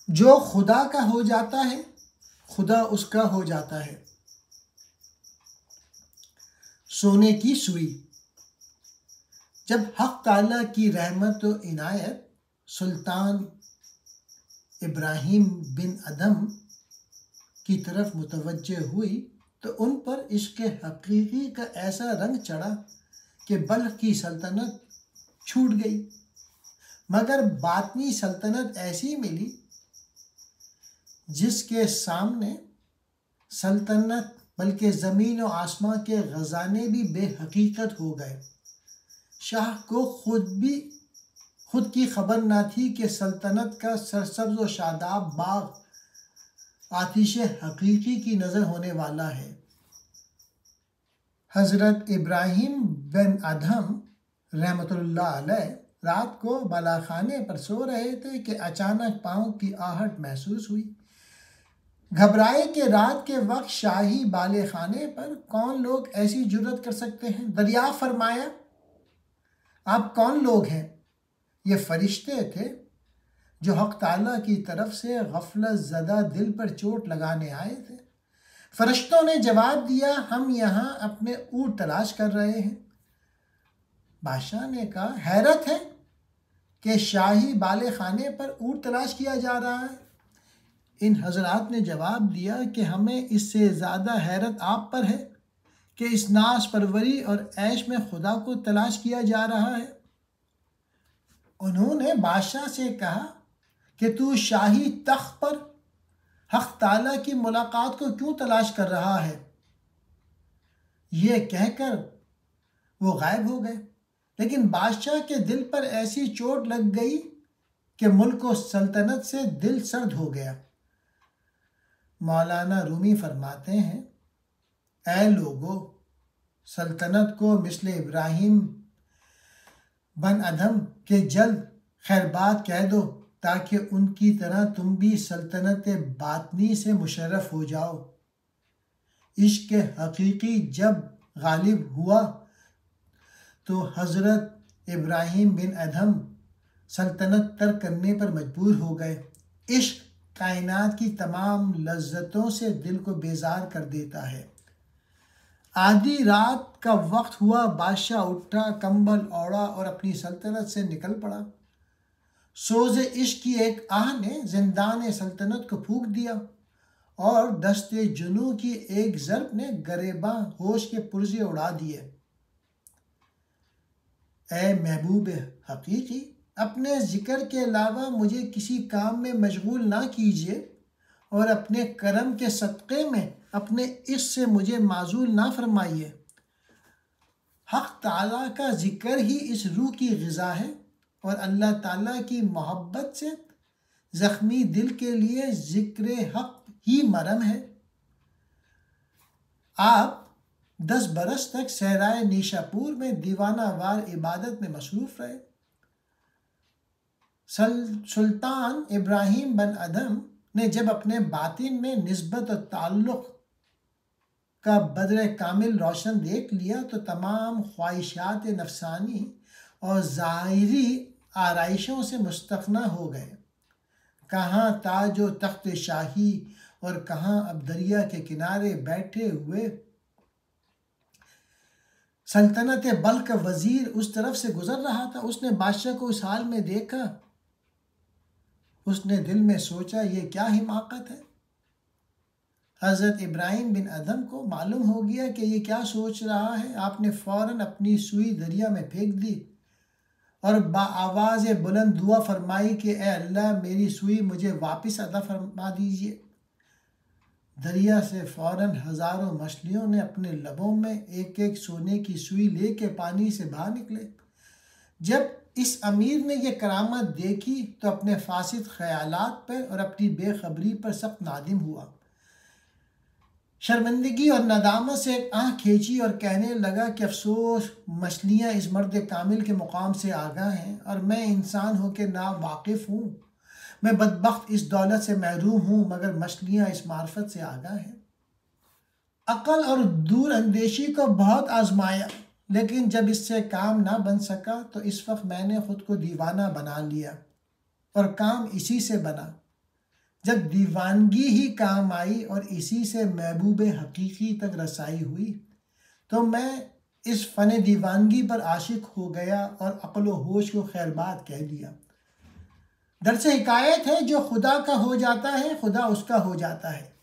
جو خدا کا ہو جاتا ہے خدا اس کا ہو جاتا ہے۔ سونے کی سوئی۔ جب حق تعالیٰ کی رحمت و عنایت سلطان ابراہیم بن ادھم کی طرف متوجہ ہوئی تو ان پر عشق حقیقی کا ایسا رنگ چڑھا کہ بلخ کی سلطنت چھوٹ گئی، مگر باطنی سلطنت ایسی ملی جس کے سامنے سلطنت بلکہ زمین و آسمان کے خزانے بھی بے حقیقت ہو گئے۔ شاہ کو خود کی خبر نہ تھی کہ سلطنت کا سرسبز و شاداب باغ آتش حقیقی کی نظر ہونے والا ہے۔ حضرت ابراہیم بن ادھم رحمۃ اللہ علیہ رات کو بالاخانے پر سو رہے تھے کہ اچانک پاؤں کی آہٹ محسوس ہوئی۔ گھبرائے کہ رات کے وقت شاہی بالے خانے پر کون لوگ ایسی جرأت کر سکتے ہیں۔ دریافت فرمایا، آپ کون لوگ ہیں؟ یہ فرشتے تھے جو حق تعالیٰ کی طرف سے غفلت زدہ دل پر چوٹ لگانے آئے تھے۔ فرشتوں نے جواب دیا، ہم یہاں اپنے اونٹ تلاش کر رہے ہیں۔ بادشاہ نے کہا، حیرت ہے کہ شاہی بالے خانے پر اونٹ تلاش کیا جا رہا ہے۔ ان حضرات نے جواب دیا کہ ہمیں اس سے زیادہ حیرت آپ پر ہے کہ اس ناز پروری اور عیش میں خدا کو تلاش کیا جا رہا ہے۔ انہوں نے بادشاہ سے کہا کہ تو شاہی تخت پر حق تعالیٰ کی ملاقات کو کیوں تلاش کر رہا ہے؟ یہ کہہ کر وہ غائب ہو گئے، لیکن بادشاہ کے دل پر ایسی چوٹ لگ گئی کہ ملک و سلطنت سے دل سرد ہو گیا۔ مولانا رومی فرماتے ہیں، اے لوگو، سلطنت کو مثل ابراہیم بن ادھم کے جلد خیرباد کہہ دو تاکہ ان کی طرح تم بھی سلطنت باطنی سے مشرف ہو جاؤ۔ عشق حقیقی جب غالب ہوا تو حضرت ابراہیم بن ادھم سلطنت ترک کرنے پر مجبور ہو گئے۔ عشق کائنات کی تمام لذتوں سے دل کو بیزار کر دیتا ہے۔ آدھی رات کا وقت ہوا، بادشاہ اٹھا، کمبل اوڑھا اور اپنی سلطنت سے نکل پڑا۔ سوز عشق کی ایک آہ نے زندان سلطنت کو پھونک دیا اور دست جنوں کی ایک ضرب نے گریباں ہوش کے پرزے اڑا دیے۔ اے محبوب حقیقی، اپنے ذکر کے علاوہ مجھے کسی کام میں مشغول نہ کیجیے اور اپنے کرم کے صدقے میں اپنے عشق سے مجھے معزول نہ فرمائیے۔ حق تعالیٰ کا ذکر ہی اس روح کی غذا ہے اور اللہ تعالیٰ کی محبت سے زخمی دل کے لیے ذکر حق ہی مرہم ہے۔ آپ 10 برس تک صحرائے نیشاپور میں دیوانہ وار عبادت میں مصروف رہے۔ سلطان ابراہیم بن ادھم نے جب اپنے باطن میں نسبت و تعلق کا بدر کامل روشن دیکھ لیا تو تمام خواہشات نفسانی اور ظاہری آرائشوں سے مستغنی ہو گئے۔ کہاں تاج و تخت شاہی اور کہاں اب دریا کے کنارے بیٹھے ہوئے سلطنت بلخ کا وزیر اس طرف سے گزر رہا تھا۔ اس نے بادشاہ کو اس حال میں دیکھا۔ اس نے دل میں سوچا، یہ کیا حماقت ہے۔ حضرت ابراہیم بن ادھم کو معلوم ہو گیا کہ یہ کیا سوچ رہا ہے۔ آپ نے فوراً اپنی سوئی دریا میں پھینک دی اور بآواز بلند دعا فرمائی کہ اے اللہ، میری سوئی مجھے واپس عطا فرما دیجیے۔ دریا سے فوراً ہزاروں مچھلیوں نے اپنے لبوں میں ایک ایک سونے کی سوئی لے کے پانی سے باہر نکلے۔ جب اس امیر نے یہ کرامت دیکھی تو اپنے فاسد خیالات پر اور اپنی بے خبری پر سخت نادم ہوا۔ شرمندگی اور ندامت سے ایک آہ کھینچی اور کہنے لگا کہ افسوس، مچھلیاں اس مرد کامل کے مقام سے آگاہ ہیں اور میں انسان ہو کے ناواقف ہوں۔ میں بدبخت اس دولت سے محروم ہوں، مگر مچھلیاں اس معرفت سے آگاہ ہیں۔ عقل اور دور اندیشی کو بہت آزمایا، لیکن جب اس سے کام نہ بن سکا تو اس وقت میں نے خود کو دیوانہ بنا لیا اور کام اسی سے بنا۔ جب دیوانگی ہی کام آئی اور اسی سے محبوب حقیقی تک رسائی ہوئی تو میں اس فن دیوانگی پر عاشق ہو گیا اور عقل و ہوش کو خیر بات کہہ دیا۔ درس حکایت ہے جو خدا کا ہو جاتا ہے خدا اس کا ہو جاتا ہے۔